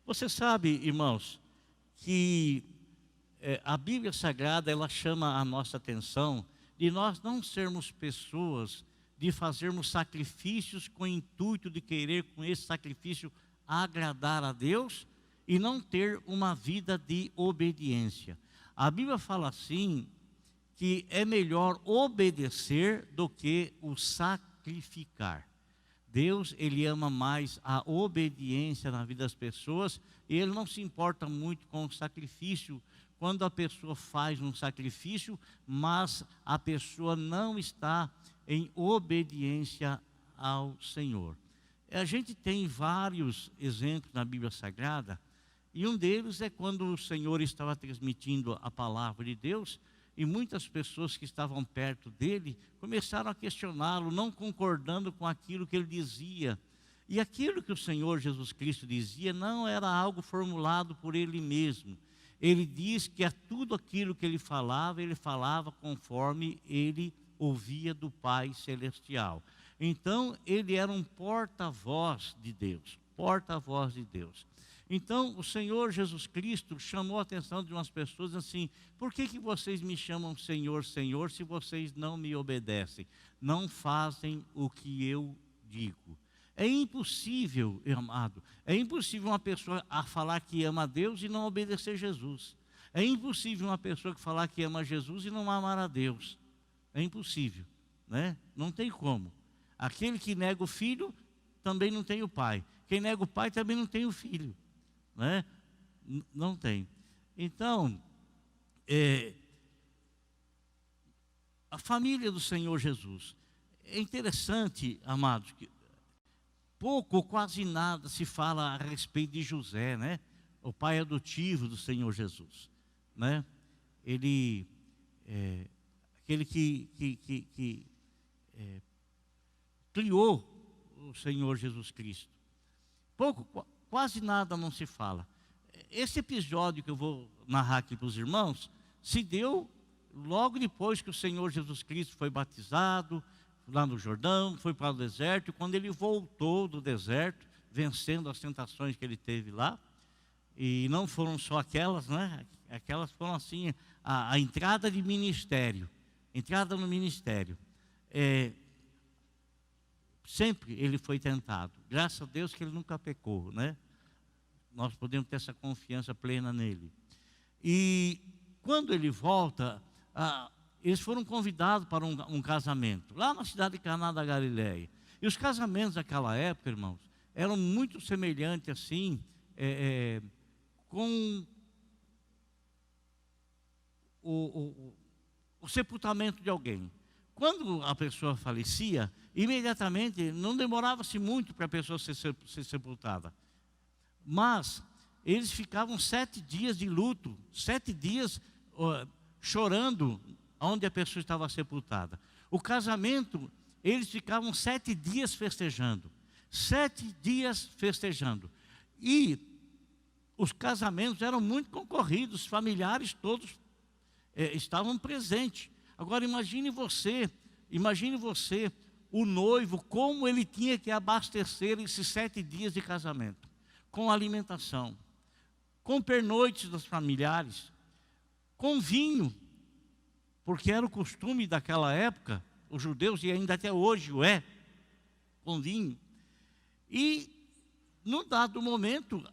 Você sabe, irmãos, que a Bíblia Sagrada, ela chama a nossa atenção de nós não sermos pessoas de fazermos sacrifícios com o intuito de querer com esse sacrifício agradar a Deus e não ter uma vida de obediência. A Bíblia fala assim, que é melhor obedecer do que o sacrificar. Deus, Ele ama mais a obediência na vida das pessoas, e Ele não se importa muito com o sacrifício, quando a pessoa faz um sacrifício, mas a pessoa não está em obediência ao Senhor. A gente tem vários exemplos na Bíblia Sagrada, e um deles é quando o Senhor estava transmitindo a palavra de Deus, e muitas pessoas que estavam perto dele começaram a questioná-lo, não concordando com aquilo que ele dizia. E aquilo que o Senhor Jesus Cristo dizia não era algo formulado por ele mesmo. Ele diz que tudo aquilo que ele falava conforme ele ouvia do Pai Celestial. Então, ele era um porta-voz de Deus, porta-voz de Deus. Então, o Senhor Jesus Cristo chamou a atenção de umas pessoas assim: por que vocês me chamam Senhor, Senhor, se vocês não me obedecem? Não fazem o que eu digo. É impossível, amado, é impossível uma pessoa falar que ama a Deus e não obedecer Jesus. É impossível uma pessoa que falar que ama Jesus e não amar a Deus. É impossível, né? Não tem como. Aquele que nega o filho também não tem o pai. Quem nega o pai também não tem o filho, né? Não tem. Então, a família do Senhor Jesus. É interessante, amados, que pouco ou quase nada se fala a respeito de José, né? O pai adotivo do Senhor Jesus, né? Ele aquele que criou o Senhor Jesus Cristo. Quase nada não se fala. Esse episódio que eu vou narrar aqui para os irmãos se deu logo depois que o Senhor Jesus Cristo foi batizado lá no Jordão, foi para o deserto, e quando ele voltou do deserto, vencendo as tentações que ele teve lá, e não foram só aquelas, né? Aquelas foram assim, a entrada de ministério, entrada no ministério. Sempre ele foi tentado, graças a Deus que ele nunca pecou, né? Nós podemos ter essa confiança plena nele. E quando ele volta, eles foram convidados para um casamento, lá na cidade de Caná da Galileia. E os casamentos daquela época, irmãos, eram muito semelhantes assim, com o sepultamento de alguém. Quando a pessoa falecia, imediatamente, não demorava-se muito para a pessoa ser sepultada. Mas eles ficavam 7 dias de luto, 7 dias chorando onde a pessoa estava sepultada. O casamento, eles ficavam 7 dias festejando. 7 dias festejando. E os casamentos eram muito concorridos, os familiares todos estavam presentes. Agora imagine você, o noivo, como ele tinha que abastecer esses 7 dias de casamento. Com alimentação, com pernoites dos familiares, com vinho, porque era o costume daquela época, os judeus, e ainda até hoje o é, com vinho. E, num dado momento,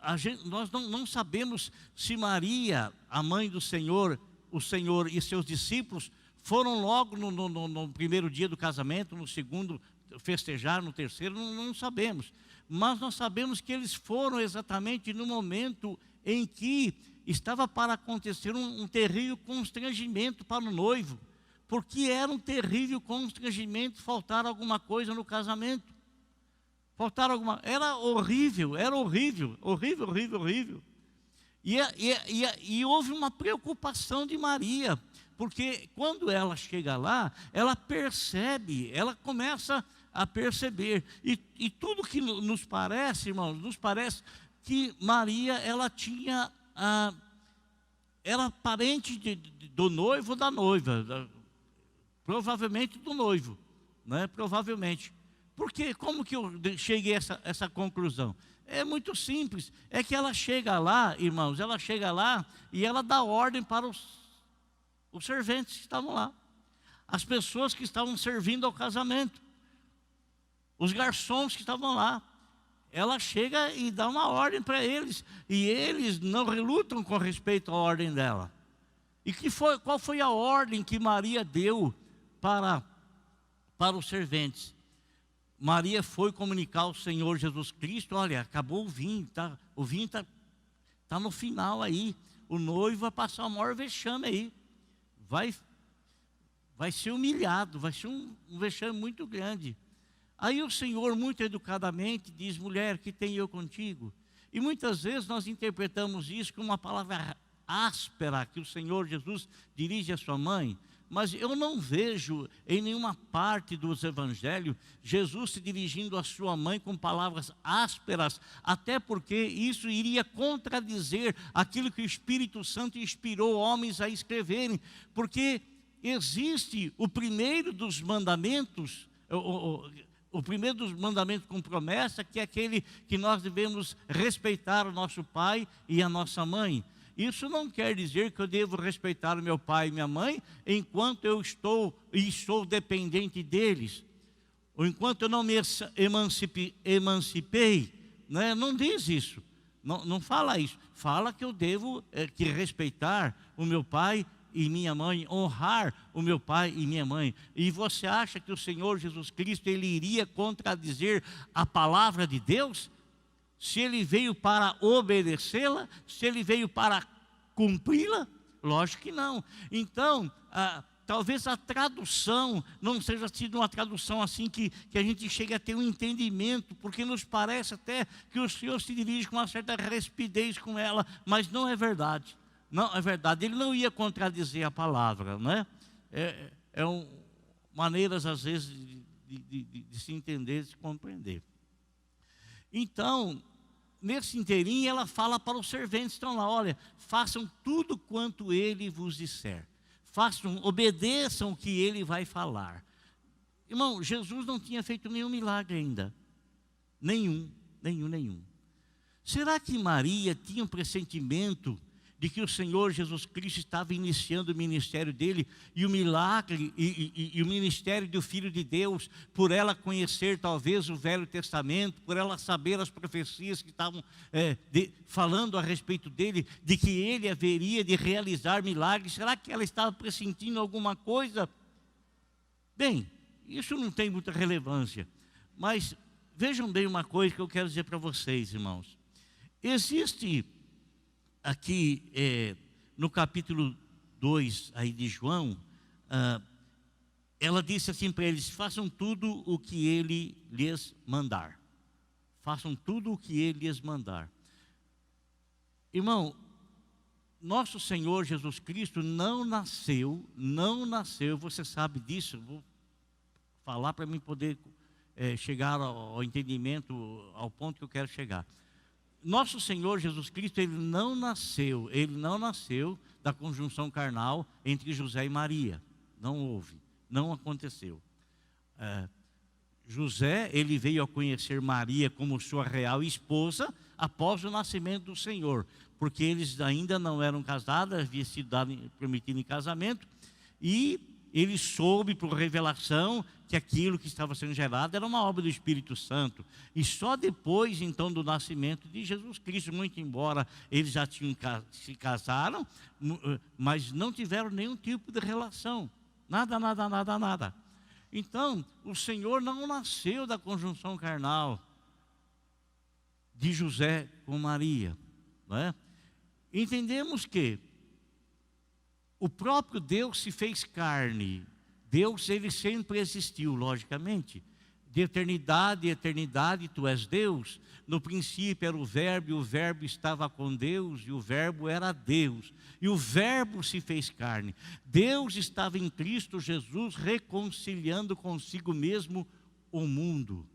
nós não sabemos se Maria, a mãe do Senhor, o Senhor e seus discípulos, foram logo no primeiro dia do casamento, no segundo festejar, no terceiro, não sabemos. Mas nós sabemos que eles foram exatamente no momento em que estava para acontecer um terrível constrangimento para o noivo, porque era um terrível constrangimento faltar alguma coisa no casamento. Era horrível. E houve uma preocupação de Maria, porque quando ela chega lá, ela percebe, ela começa a perceber, e tudo que nos parece, irmãos, nos parece que Maria, ela tinha, era parente do noivo ou da noiva, provavelmente do noivo, né? Provavelmente. Porque como que eu cheguei a essa conclusão? É muito simples. É que ela chega lá, irmãos, ela chega lá e ela dá ordem para os serventes que estavam lá. As pessoas que estavam servindo ao casamento. Os garçons que estavam lá. Ela chega e dá uma ordem para eles. E eles não relutam com respeito à ordem dela. E qual foi a ordem que Maria deu para os serventes? Maria foi comunicar ao Senhor Jesus Cristo: olha, acabou o vinho está no final aí. O noivo vai passar o maior vexame aí. Vai ser humilhado, vai ser um vexame muito grande. Aí o Senhor, muito educadamente, diz: mulher, que tenho eu contigo? E muitas vezes nós interpretamos isso como uma palavra áspera que o Senhor Jesus dirige à sua mãe. Mas eu não vejo em nenhuma parte dos evangelhos Jesus se dirigindo à sua mãe com palavras ásperas, até porque isso iria contradizer aquilo que o Espírito Santo inspirou homens a escreverem, porque existe o primeiro dos mandamentos, o primeiro dos mandamentos com promessa, que é aquele que nós devemos respeitar o nosso pai e a nossa mãe. Isso não quer dizer que eu devo respeitar o meu pai e minha mãe enquanto eu sou dependente deles, ou enquanto eu não me emancipei, né? Não diz isso, não fala isso. Fala que eu devo que respeitar o meu pai e minha mãe, honrar o meu pai e minha mãe. E você acha que o Senhor Jesus Cristo ele iria contradizer a palavra de Deus? Se ele veio para obedecê-la, se ele veio para cumpri-la? Lógico que não. Então, talvez a tradução não seja sido uma tradução assim que a gente chegue a ter um entendimento, porque nos parece até que o Senhor se dirige com uma certa rispidez com ela, mas não é verdade. Não é verdade, ele não ia contradizer a palavra, né? Maneiras às vezes de se entender, de se compreender. Então, nesse inteirinho, ela fala para os serventes que estão lá: olha, façam tudo quanto ele vos disser. Obedeçam o que ele vai falar. Irmão, Jesus não tinha feito nenhum milagre ainda. Nenhum. Será que Maria tinha um pressentimento de que o Senhor Jesus Cristo estava iniciando o ministério dele, e o milagre e o ministério do Filho de Deus, por ela conhecer talvez o Velho Testamento, por ela saber as profecias que estavam falando a respeito dele, de que ele haveria de realizar milagres? Será que ela estava pressentindo alguma coisa? Bem, isso não tem muita relevância, mas vejam bem uma coisa que eu quero dizer para vocês, irmãos. Existe aqui no capítulo 2 aí de João, ela disse assim para eles: façam tudo o que ele lhes mandar. Façam tudo o que ele lhes mandar. Irmão, nosso Senhor Jesus Cristo não nasceu, você sabe disso, vou falar para mim poder chegar ao entendimento, ao ponto que eu quero chegar. Nosso Senhor Jesus Cristo, ele não nasceu da conjunção carnal entre José e Maria. Não houve, não aconteceu. José, ele veio a conhecer Maria como sua real esposa após o nascimento do Senhor, porque eles ainda não eram casados, havia sido prometido em casamento, e ele soube por revelação que aquilo que estava sendo gerado era uma obra do Espírito Santo. E só depois, então, do nascimento de Jesus Cristo, muito embora eles já se casaram, mas não tiveram nenhum tipo de relação. Nada. Então, o Senhor não nasceu da conjunção carnal de José com Maria, não é? Entendemos que o próprio Deus se fez carne. Deus, ele sempre existiu, logicamente. De eternidade em eternidade, tu és Deus. No princípio era o Verbo, e o Verbo estava com Deus, e o Verbo era Deus. E o Verbo se fez carne. Deus estava em Cristo Jesus, reconciliando consigo mesmo o mundo.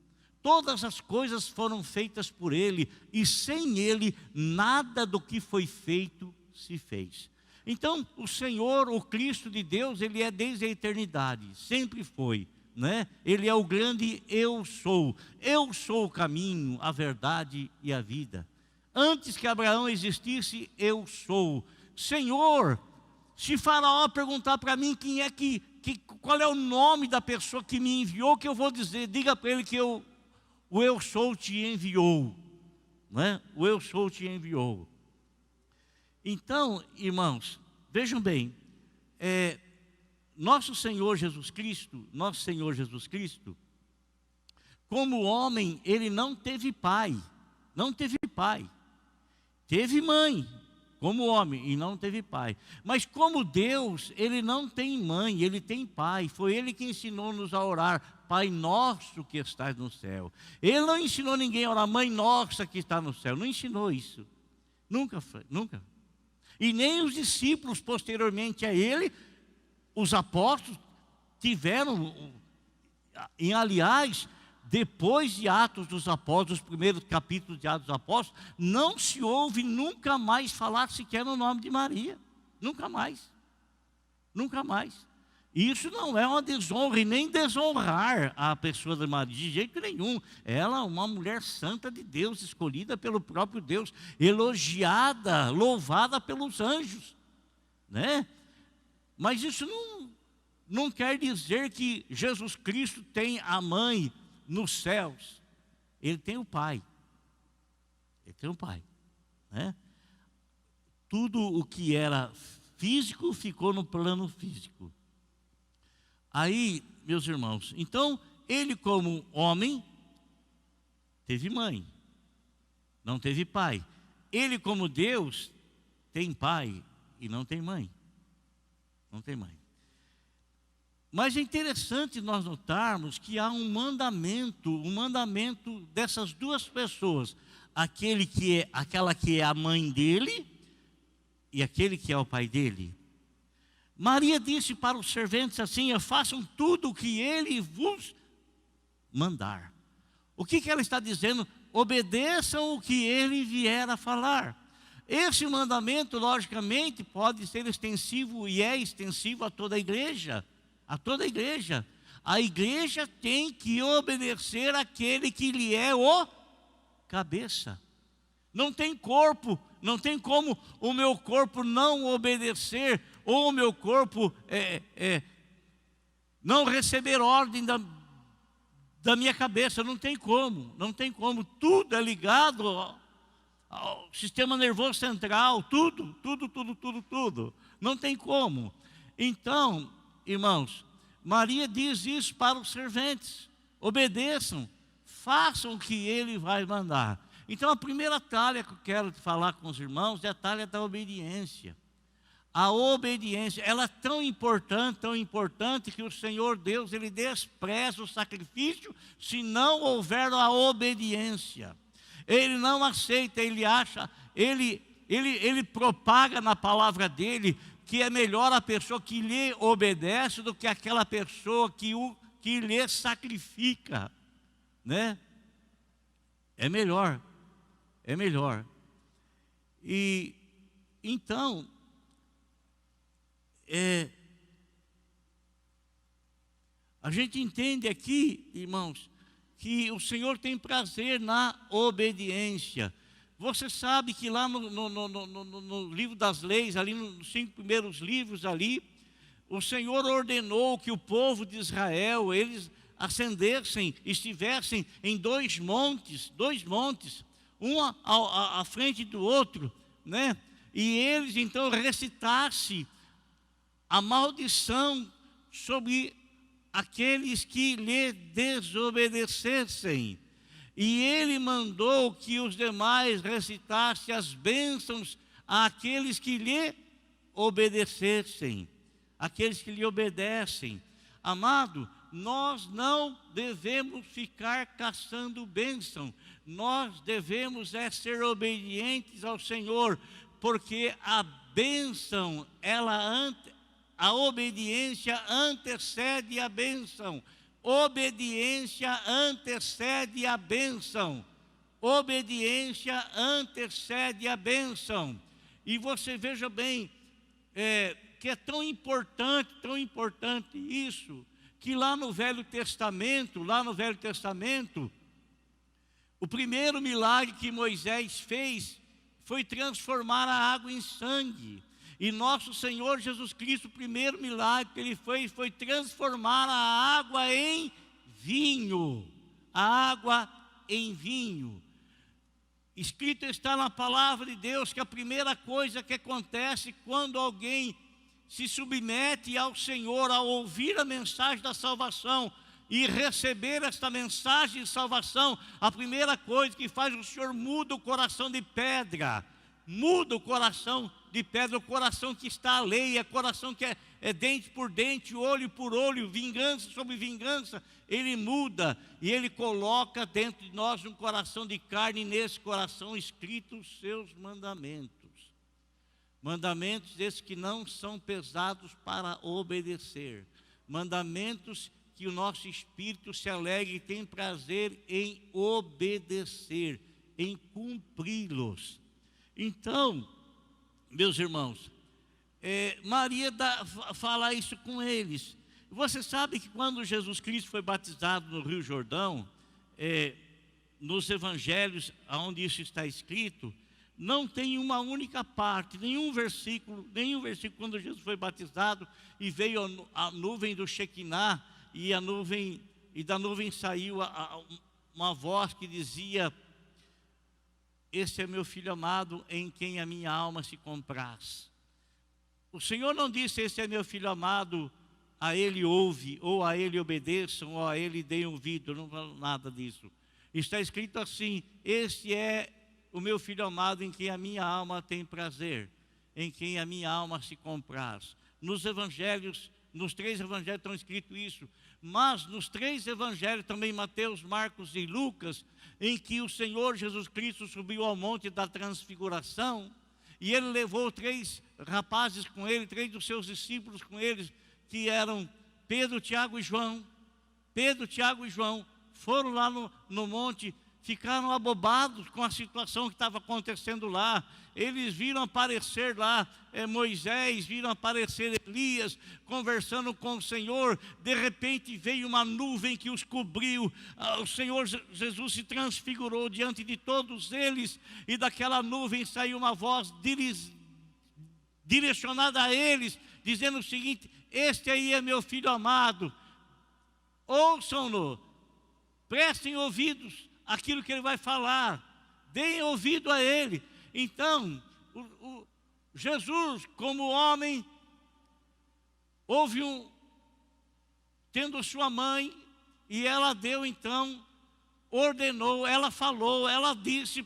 Todas as coisas foram feitas por Ele, e sem Ele, nada do que foi feito se fez. Então, o Senhor, o Cristo de Deus, ele é desde a eternidade, sempre foi, né? Ele é o grande eu sou. Eu sou o caminho, a verdade e a vida. Antes que Abraão existisse, eu sou. Senhor, se Faraó perguntar para mim qual é o nome da pessoa que me enviou, que eu vou dizer, diga para ele que o eu sou te enviou, né? O eu sou te enviou. Então, irmãos, vejam bem, nosso Senhor Jesus Cristo, como homem, ele não teve pai, teve mãe, como homem, e não teve pai. Mas como Deus, ele não tem mãe, ele tem pai. Foi ele que ensinou-nos a orar, Pai nosso que estás no céu. Ele não ensinou ninguém a orar, Mãe nossa que está no céu. Não ensinou isso. Nunca foi, nunca. E nem os discípulos posteriormente a ele, os apóstolos, tiveram, e aliás, depois de Atos dos Apóstolos, os primeiros capítulos de Atos dos Apóstolos, não se ouve nunca mais falar sequer no nome de Maria. Nunca mais. Nunca mais. Isso não é uma desonra e nem desonrar a pessoa de Maria, de jeito nenhum. Ela é uma mulher santa de Deus, escolhida pelo próprio Deus, elogiada, louvada pelos anjos, né? Mas isso não quer dizer que Jesus Cristo tem a mãe nos céus. Ele tem o Pai. Ele tem o Pai, né? Tudo o que era físico ficou no plano físico. Aí, meus irmãos, então, ele como homem, teve mãe, não teve pai. Ele como Deus, tem pai e não tem mãe. Não tem mãe. Mas é interessante nós notarmos que há um mandamento dessas duas pessoas. Aquela que é a mãe dele e aquele que é o pai dele. Maria disse para os serventes assim: façam tudo o que ele vos mandar. O que ela está dizendo? Obedeçam o que ele vier a falar. Esse mandamento, logicamente, pode ser extensivo e é extensivo a toda a igreja. A toda a igreja. A igreja tem que obedecer àquele que lhe é o cabeça. Não tem corpo, não tem como o meu corpo não obedecer, ou o meu corpo não receber ordem da minha cabeça. Não tem como, não tem como. Tudo é ligado ao sistema nervoso central, tudo. Não tem como. Então, irmãos, Maria diz isso para os serventes: obedeçam, façam o que ele vai mandar. Então a primeira talha que eu quero falar com os irmãos é a talha da obediência. A obediência, ela é tão importante que o Senhor Deus, ele despreza o sacrifício se não houver a obediência. Ele não aceita, ele acha, ele propaga na palavra dele que é melhor a pessoa que lhe obedece do que aquela pessoa que lhe sacrifica, né? É melhor. E então, a gente entende aqui, irmãos, que o Senhor tem prazer na obediência. Você sabe que lá no livro das leis, ali nos 5 primeiros livros ali, o Senhor ordenou que o povo de Israel, eles ascendessem, estivessem em dois montes, um à frente do outro, né? E eles então recitassem a maldição sobre aqueles que lhe desobedecessem. E ele mandou que os demais recitassem as bênçãos àqueles que lhe obedecessem, aqueles que lhe obedecem. Amado, nós não devemos ficar caçando bênção, nós devemos ser obedientes ao Senhor, porque a bênção, a obediência antecede a bênção. Obediência antecede a bênção. Obediência antecede a bênção. E você veja bem, que é tão importante isso, que lá no Velho Testamento, o primeiro milagre que Moisés fez foi transformar a água em sangue. E nosso Senhor Jesus Cristo, o primeiro milagre que Ele fez foi transformar a água em vinho. A água em vinho. Escrito está na palavra de Deus que a primeira coisa que acontece quando alguém se submete ao Senhor, ao ouvir a mensagem da salvação e receber esta mensagem de salvação, a primeira coisa que faz, o Senhor muda o coração de pedra. Muda o coração de pedra, o coração que está alheio, é coração que é dente por dente, olho por olho, vingança sobre vingança. Ele muda e Ele coloca dentro de nós um coração de carne, e nesse coração escritos os seus mandamentos. Mandamentos esses que não são pesados para obedecer. Mandamentos que o nosso espírito se alegre e tem prazer em obedecer, em cumpri-los. Então, meus irmãos, Maria fala isso com eles. Você sabe que quando Jesus Cristo foi batizado no Rio Jordão, nos evangelhos, onde isso está escrito, não tem uma única parte, nenhum versículo quando Jesus foi batizado e veio a nuvem do Shekinah, e da nuvem saiu uma voz que dizia: "Esse é meu filho amado, em quem a minha alma se compraz." O Senhor não disse: "Esse é meu filho amado, a ele ouve, ou a ele obedeçam, ou a ele deem ouvido." Não fala nada disso. Está escrito assim: "Esse é o meu filho amado, em quem a minha alma tem prazer, em quem a minha alma se compraz." Nos evangelhos, nos 3 evangelhos estão escrito isso. Mas nos 3 evangelhos, também Mateus, Marcos e Lucas, em que o Senhor Jesus Cristo subiu ao monte da transfiguração, e Ele levou 3 rapazes com Ele, 3 dos seus discípulos com eles, que eram Pedro, Tiago e João. Pedro, Tiago e João foram lá no monte, ficaram abobados com a situação que estava acontecendo lá. Eles viram aparecer lá Moisés, viram aparecer Elias, conversando com o Senhor. De repente veio uma nuvem que os cobriu. O Senhor Jesus se transfigurou diante de todos eles, e daquela nuvem saiu uma voz direcionada a eles, dizendo o seguinte: "Este aí é meu filho amado, ouçam-no, prestem ouvidos aquilo que ele vai falar, deem ouvido a ele." Então, Jesus, como homem, tendo sua mãe, e ela deu então, ordenou, ela falou, ela disse,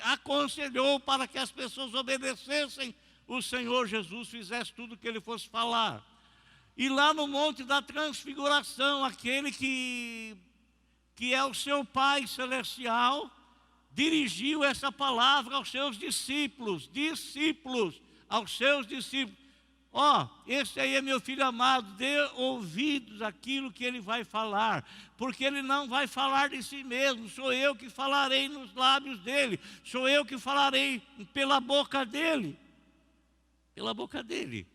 aconselhou para que as pessoas obedecessem o Senhor Jesus, fizesse tudo o que ele fosse falar. E lá no Monte da Transfiguração, aquele que é o seu Pai Celestial, dirigiu essa palavra aos seus discípulos, aos seus discípulos: "Esse aí é meu filho amado, dê ouvidos àquilo que ele vai falar, porque ele não vai falar de si mesmo, sou eu que falarei nos lábios dele, sou eu que falarei pela boca dele." Pela boca dele.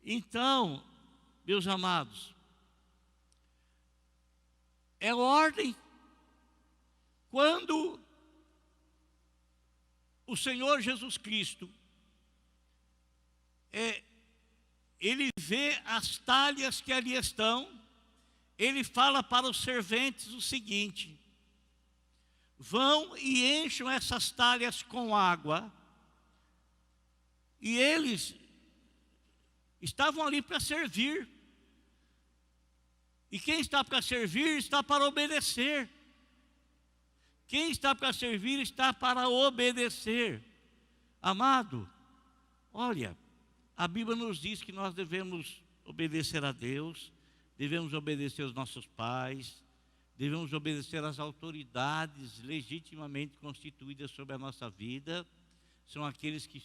Então, meus amados, é ordem. Quando o Senhor Jesus Cristo, Ele vê as talhas que ali estão, Ele fala para os serventes o seguinte: "Vão e encham essas talhas com água." E eles estavam ali para servir. E quem está para servir está para obedecer. Quem está para servir está para obedecer. Amado, olha, a Bíblia nos diz que nós devemos obedecer a Deus, devemos obedecer aos nossos pais, devemos obedecer às autoridades legitimamente constituídas sobre a nossa vida. São aqueles que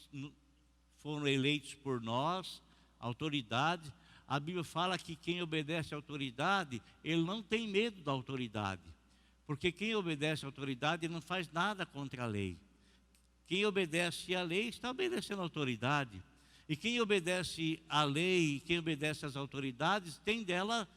foram eleitos por nós, autoridades. A Bíblia fala que quem obedece à autoridade, ele não tem medo da autoridade. Porque quem obedece à autoridade não faz nada contra a lei. Quem obedece à lei está obedecendo à autoridade. E quem obedece à lei, quem obedece às autoridades, tem dela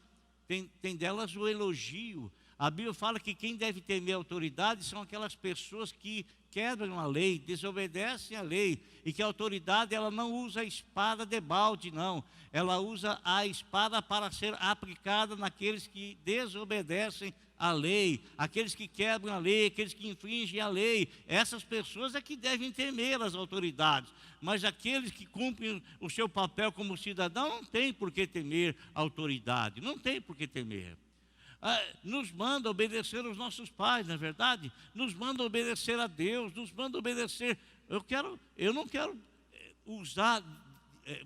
tem delas o elogio. A Bíblia fala que quem deve temer a autoridade são aquelas pessoas que quebram a lei, desobedecem a lei, e que a autoridade ela não usa a espada de balde, não. Ela usa a espada para ser aplicada naqueles que desobedecem a lei, aqueles que quebram a lei, aqueles que infringem a lei. Essas pessoas é que devem temer as autoridades, mas aqueles que cumprem o seu papel como cidadão não tem por que temer a autoridade, não tem por que temer. Nos manda obedecer aos nossos pais, não é verdade? Nos manda obedecer a Deus, nos manda obedecer. Eu não quero usar,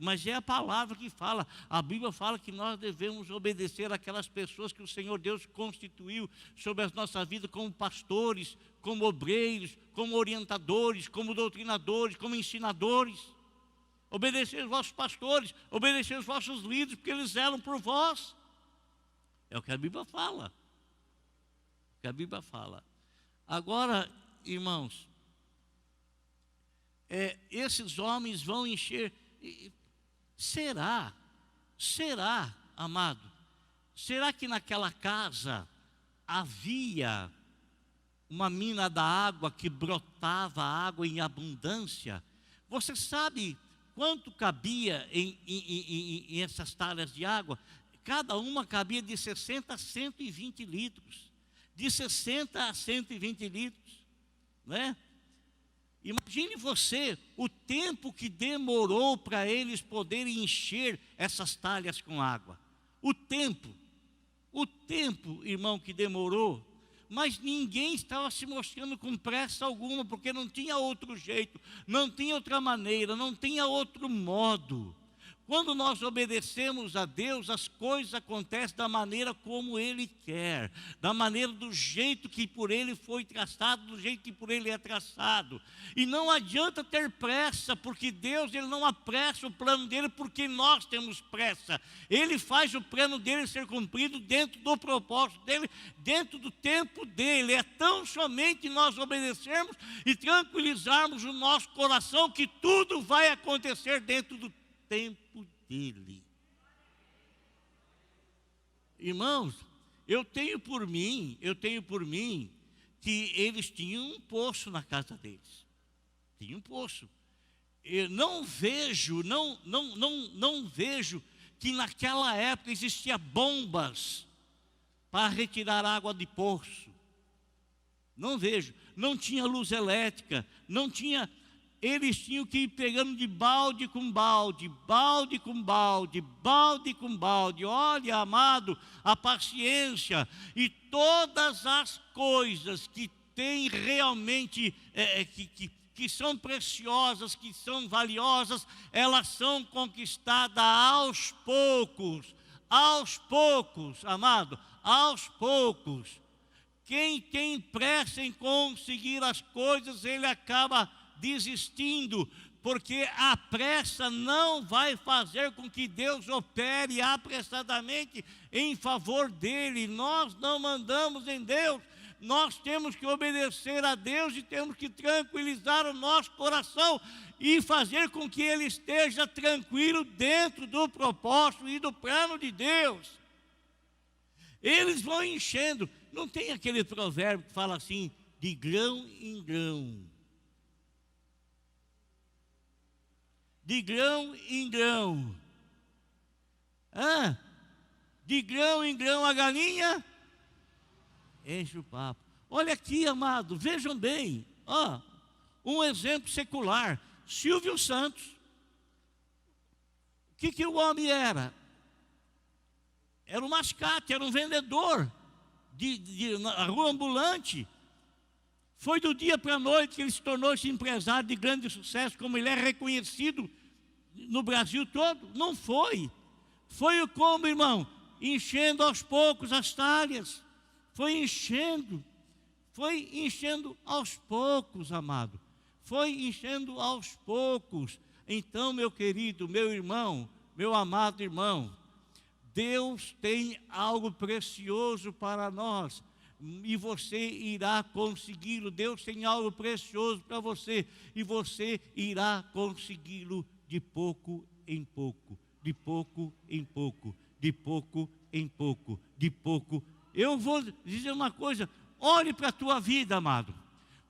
mas é a palavra que fala. A Bíblia fala que nós devemos obedecer àquelas pessoas que o Senhor Deus constituiu sobre a nossa vida como pastores, como obreiros, como orientadores, como doutrinadores, como ensinadores. Obedecer aos vossos pastores, obedecer aos vossos líderes, porque eles zelam por vós. É o que a Bíblia fala. O que a Bíblia fala. Agora, irmãos, esses homens vão encher. Será, amado, será que naquela casa havia uma mina da água que brotava água em abundância? Você sabe quanto cabia em essas talhas de água? Cada uma cabia de 60 a 120 litros. De 60 a 120 litros. Né? Imagine você o tempo que demorou para eles poderem encher essas talhas com água. O tempo, irmão, que demorou. Mas ninguém estava se mostrando com pressa alguma, porque não tinha outro jeito, não tinha outra maneira, não tinha outro modo. Quando nós obedecemos a Deus, as coisas acontecem da maneira como Ele quer, da maneira do jeito que por Ele foi traçado, do jeito que por Ele é traçado. E não adianta ter pressa, porque Deus ele não apressa o plano dele, porque nós temos pressa. Ele faz o plano dele ser cumprido dentro do propósito dele, dentro do tempo dele. É tão somente nós obedecermos e tranquilizarmos o nosso coração que tudo vai acontecer dentro do tempo dele. Irmãos, eu tenho por mim que eles tinham um poço na casa deles. Tinha um poço. Eu não vejo que naquela época existia bombas para retirar água de poço. Não vejo. Não tinha luz elétrica, não tinha. Eles tinham que ir pegando de balde com balde, balde com balde, balde com balde. Olha, amado, a paciência e todas as coisas que têm realmente, que são preciosas, que são valiosas, elas são conquistadas aos poucos, amado, aos poucos. Quem tem pressa em conseguir as coisas, ele acaba desistindo, porque a pressa não vai fazer com que Deus opere apressadamente em favor dele. Nós não mandamos em Deus, nós temos que obedecer a Deus e temos que tranquilizar o nosso coração e fazer com que ele esteja tranquilo dentro do propósito e do plano de Deus. Eles vão enchendo. Não tem aquele provérbio que fala assim, de grão em grão. De grão em grão. De grão em grão a galinha enche o papo. Olha aqui, amado, vejam bem. Um exemplo secular. Silvio Santos. O que o homem era? Era um mascate, era um vendedor na rua ambulante. Foi do dia para a noite que ele se tornou esse empresário de grande sucesso, como ele é reconhecido no Brasil todo. Não foi. Foi como, irmão? Enchendo aos poucos as talhas. Foi enchendo aos poucos, amado. Foi enchendo aos poucos. Então, meu querido, meu irmão, meu amado irmão, Deus tem algo precioso para nós. E você irá consegui-lo. Deus tem algo precioso para você, e você irá consegui-lo de pouco em pouco, de pouco em pouco, de pouco em pouco, de pouco. Eu vou dizer uma coisa, olhe para a tua vida, amado.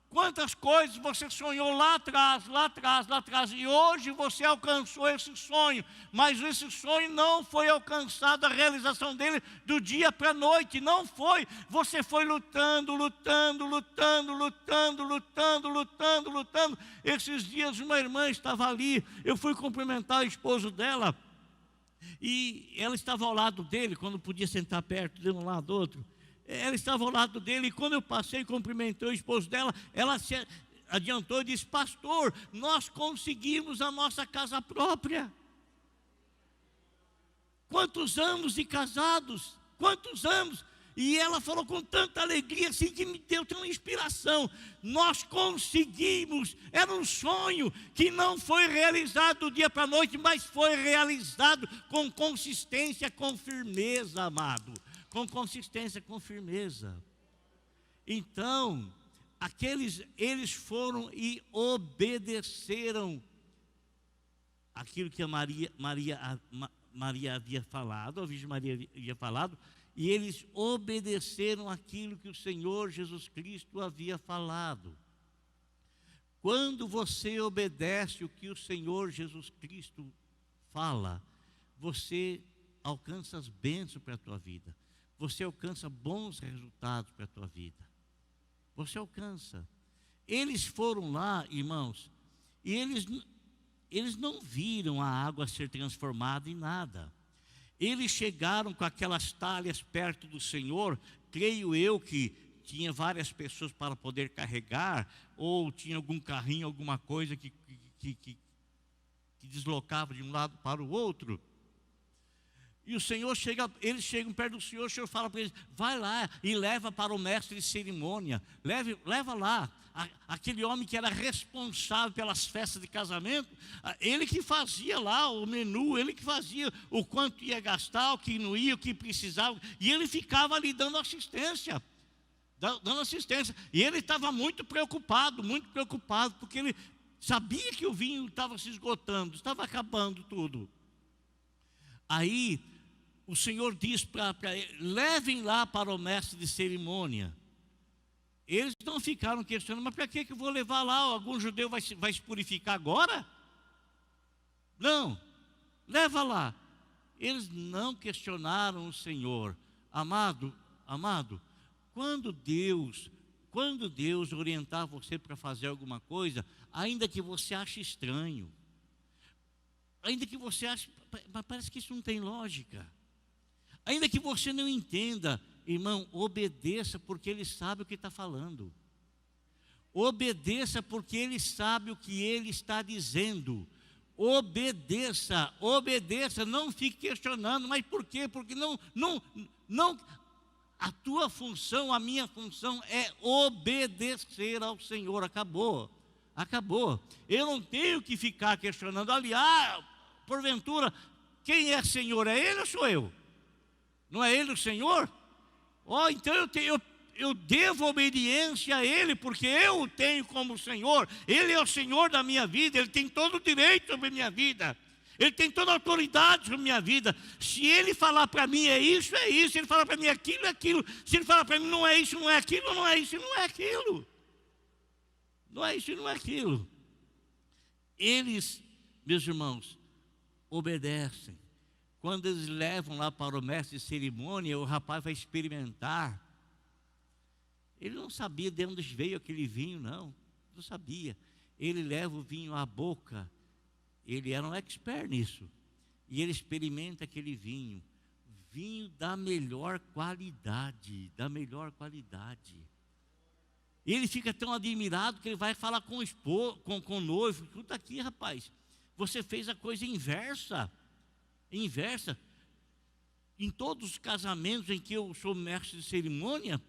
Quantas coisas você sonhou lá atrás, lá atrás, lá atrás, e hoje você alcançou esse sonho, mas esse sonho não foi alcançado, a realização dele do dia para a noite, não foi. Você foi lutando, lutando, lutando, lutando, lutando, lutando, lutando. Esses dias uma irmã estava ali, eu fui cumprimentar o esposo dela, e ela estava ao lado dele, quando podia sentar perto de um lado do outro. Ela estava ao lado dele, e quando eu passei e cumprimentei o esposo dela, ela se adiantou e disse: pastor, nós conseguimos a nossa casa própria. Quantos anos de casados? Quantos anos? E ela falou com tanta alegria, assim, que me deu tanta inspiração. Nós conseguimos, era um sonho que não foi realizado do dia para a noite, mas foi realizado com consistência, com firmeza, amado. Com consistência, com firmeza. Então, eles foram e obedeceram aquilo que a Maria havia falado, a Virgem Maria havia falado, e eles obedeceram aquilo que o Senhor Jesus Cristo havia falado. Quando você obedece o que o Senhor Jesus Cristo fala, você alcança as bênçãos para a tua vida. Você alcança bons resultados para a tua vida. Você alcança. Eles foram lá, irmãos, e eles não viram a água ser transformada em nada. Eles chegaram com aquelas talhas perto do Senhor, creio eu que tinha várias pessoas para poder carregar, ou tinha algum carrinho, alguma coisa que deslocava de um lado para o outro. E o Senhor eles chegam perto do Senhor, o Senhor fala para eles: vai lá e leva para o mestre de cerimônia, leva lá, aquele homem que era responsável pelas festas de casamento, ele que fazia lá o menu, ele que fazia o quanto ia gastar, o que não ia, o que precisava, e ele ficava ali dando assistência, e ele estava muito preocupado, porque ele sabia que o vinho estava se esgotando, estava acabando tudo. Aí o Senhor diz para eles: levem lá para o mestre de cerimônia. Eles não ficaram questionando: mas para que eu vou levar lá? Algum judeu vai se purificar agora? Não, leva lá. Eles não questionaram o Senhor. Amado, quando Deus orientar você para fazer alguma coisa, ainda que você ache estranho, ainda que você ache, mas parece que isso não tem lógica, ainda que você não entenda, irmão, obedeça, porque Ele sabe o que está falando. Obedeça porque Ele sabe o que Ele está dizendo. Obedeça, não fique questionando: mas por quê? Porque não, a tua função, a minha função é obedecer ao Senhor. Acabou. Eu não tenho que ficar questionando ali: porventura, quem é Senhor? É Ele ou sou eu? Não é Ele o Senhor? Então eu devo obediência a Ele, porque eu o tenho como Senhor. Ele é o Senhor da minha vida, Ele tem todo o direito sobre a minha vida, Ele tem toda a autoridade sobre a minha vida. Se Ele falar para mim é isso, se Ele falar para mim aquilo, é aquilo. Se Ele falar para mim não é isso, não é aquilo, não é isso, não é aquilo. Não é isso, não é aquilo. Eles, meus irmãos, obedecem. Quando eles levam lá para o mestre de cerimônia, o rapaz vai experimentar. Ele não sabia de onde veio aquele vinho, não sabia. Ele leva o vinho à boca, ele era um expert nisso, e ele experimenta aquele vinho da melhor qualidade, Ele fica tão admirado que ele vai falar com o noivo: escuta aqui, rapaz, você fez a coisa inversa. Em todos os casamentos em que eu sou mestre de cerimônia,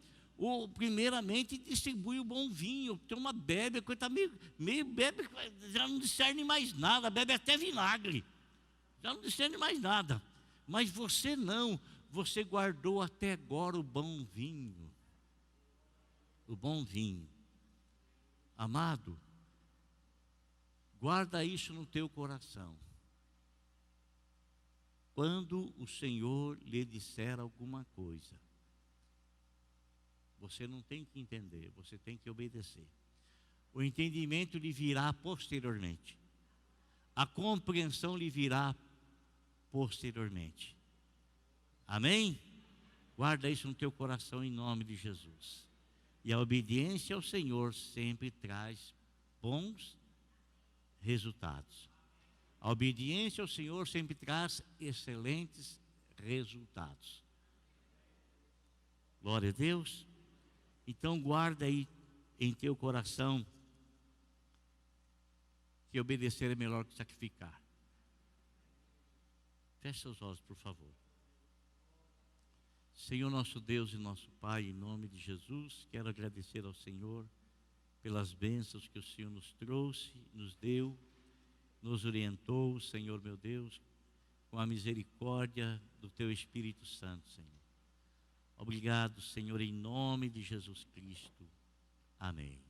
primeiramente distribui o bom vinho. Tem uma bebe, a coisa está meio bebe, já não discerne mais nada, bebe até vinagre, já não discerne mais nada. Mas você não, você guardou até agora o bom vinho. Amado, guarda isso no teu coração. quando o Senhor lhe disser alguma coisa. Você não tem que entender, você tem que obedecer. O entendimento lhe virá posteriormente. A compreensão lhe virá posteriormente. Amém? Guarda isso no teu coração em nome de Jesus. E a obediência ao Senhor sempre traz bons resultados. A obediência ao Senhor sempre traz excelentes resultados. Glória a Deus. Então guarda aí em teu coração que obedecer é melhor que sacrificar. Feche seus olhos, por favor. Senhor nosso Deus e nosso Pai, em nome de Jesus, quero agradecer ao Senhor pelas bênçãos que o Senhor nos trouxe, nos deu, nos orientou, Senhor meu Deus, com a misericórdia do Teu Espírito Santo, Senhor. Obrigado, Senhor, em nome de Jesus Cristo. Amém.